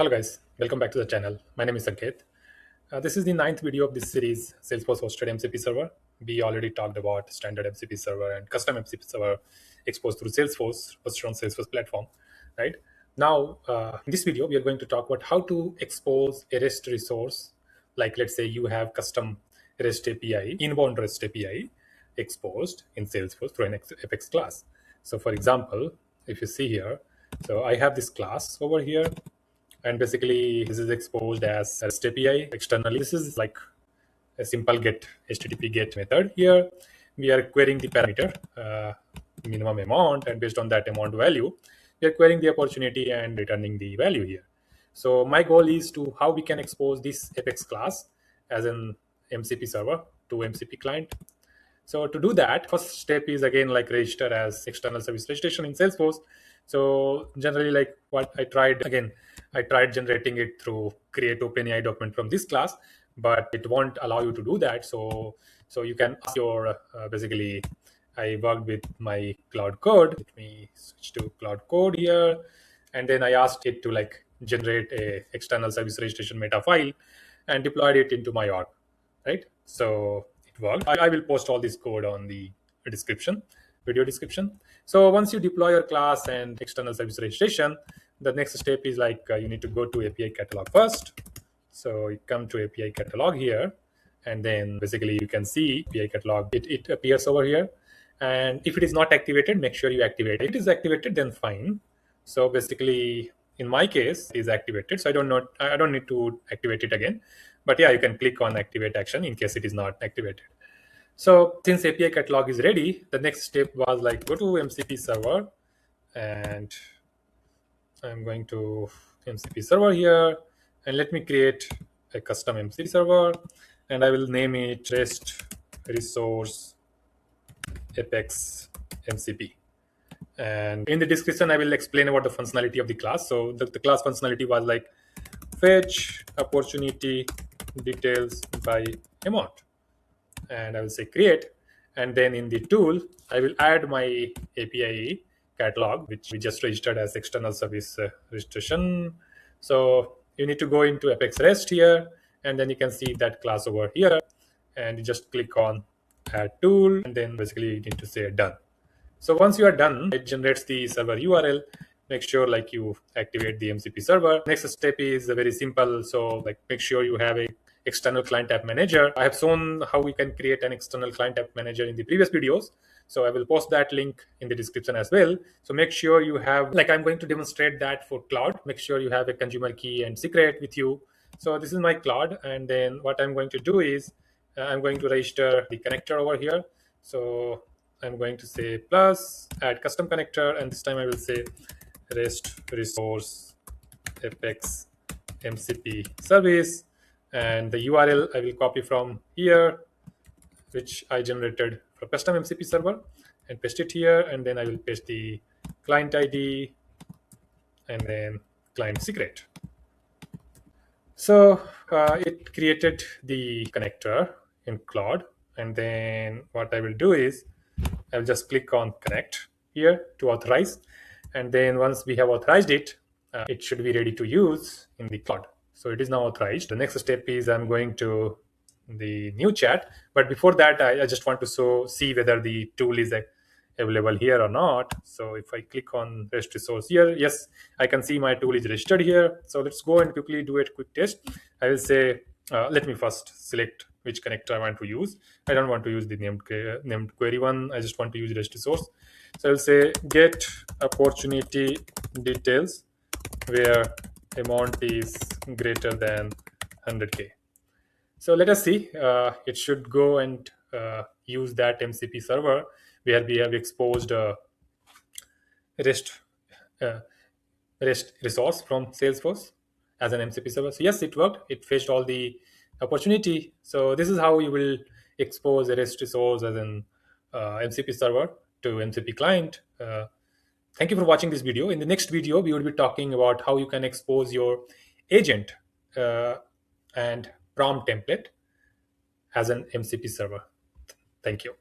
Hello guys, welcome back to the channel. My name is Sanket. This is the ninth video of this series, Salesforce hosted MCP server. We already talked about standard MCP server and custom MCP server exposed through Salesforce, hosted on Salesforce platform, right? Now, in this video, we are going to talk about how to expose a REST resource. Like let's say you have custom REST API, inbound REST API exposed in Salesforce through an Apex class. So for example, if you see here, so I have this class over here, and basically this is exposed as REST API externally. This is like a simple get HTTP get method. Here we are querying the parameter minimum amount, and based on that amount value, we are querying the opportunity and returning the value here. So my goal is to how we can expose this Apex class as an MCP server to MCP client. So to do that, first step is again like register as external service registration in Salesforce. So generally, like what I tried generating it through create OpenAI document from this class, but it won't allow you to do that. So you can ask your basically I worked with my cloud code. Let me switch to cloud code here, and then I asked it to like generate a external service registration metafile and deployed it into my org, right? So it worked. I will post all this code on the description, video description. So once you deploy your class and external service registration, the next step is like you need to go to API catalog first. So you come to API catalog here, and then basically you can see API catalog. It appears over here. And if it is not activated, make sure you activate it. If it is activated, then fine. So basically, in my case, it is activated. So I don't need to activate it again. But yeah, you can click on activate action in case it is not activated. So since API catalog is ready, the next step was like go to MCP server, and I'm going to MCP server here, and let me create a custom MCP server, and I will name it REST resource Apex MCP. And in the description, I will explain about the functionality of the class. So the class functionality was like fetch opportunity details by amount, and I will say create, and then in the tool I will add my API catalog, which we just registered as external service registration. So you need to go into Apex REST here, and then you can see that class over here, and you just click on add tool, and then basically you need to say done. So once you are done, it generates the server URL. Make sure like you activate the MCP server. Next step is very simple. So like make sure you have a external client app manager. I have shown how we can create an external client app manager in the previous videos. So I will post that link in the description as well. So make sure you have, like I'm going to demonstrate that for cloud. Make sure you have a consumer key and secret with you. So this is my cloud. And then what I'm going to do is I'm going to register the connector over here. So I'm going to say plus add custom connector, and this time I will say REST resource Apex MCP service, and the URL I will copy from here, which I generated for custom MCP server, and paste it here, and then I will paste the client ID and then client secret. So it created the connector in cloud, and then what I will do is I'll just click on connect here to authorize, and then once we have authorized it, it should be ready to use in the cloud. So it is now authorized. The next step is I'm going to the new chat, but before that I just want to see whether the tool is available here or not. So if I click on REST resource here, yes, I can see my tool is registered here. So let's go and quickly do a quick test. I will say let me first select which connector I want to use. I don't want to use the named query one. I just want to use REST resource. So I'll say get opportunity details where amount is greater than 100K. So let us see. It should go and use that MCP server where we have exposed REST resource from Salesforce as an MCP server. So yes, it worked. It fetched all the opportunity. So this is how you will expose a REST resource as an MCP server to MCP client. Thank you for watching this video. In the next video, we will be talking about how you can expose your agent and prompt template as an MCP server. Thank you.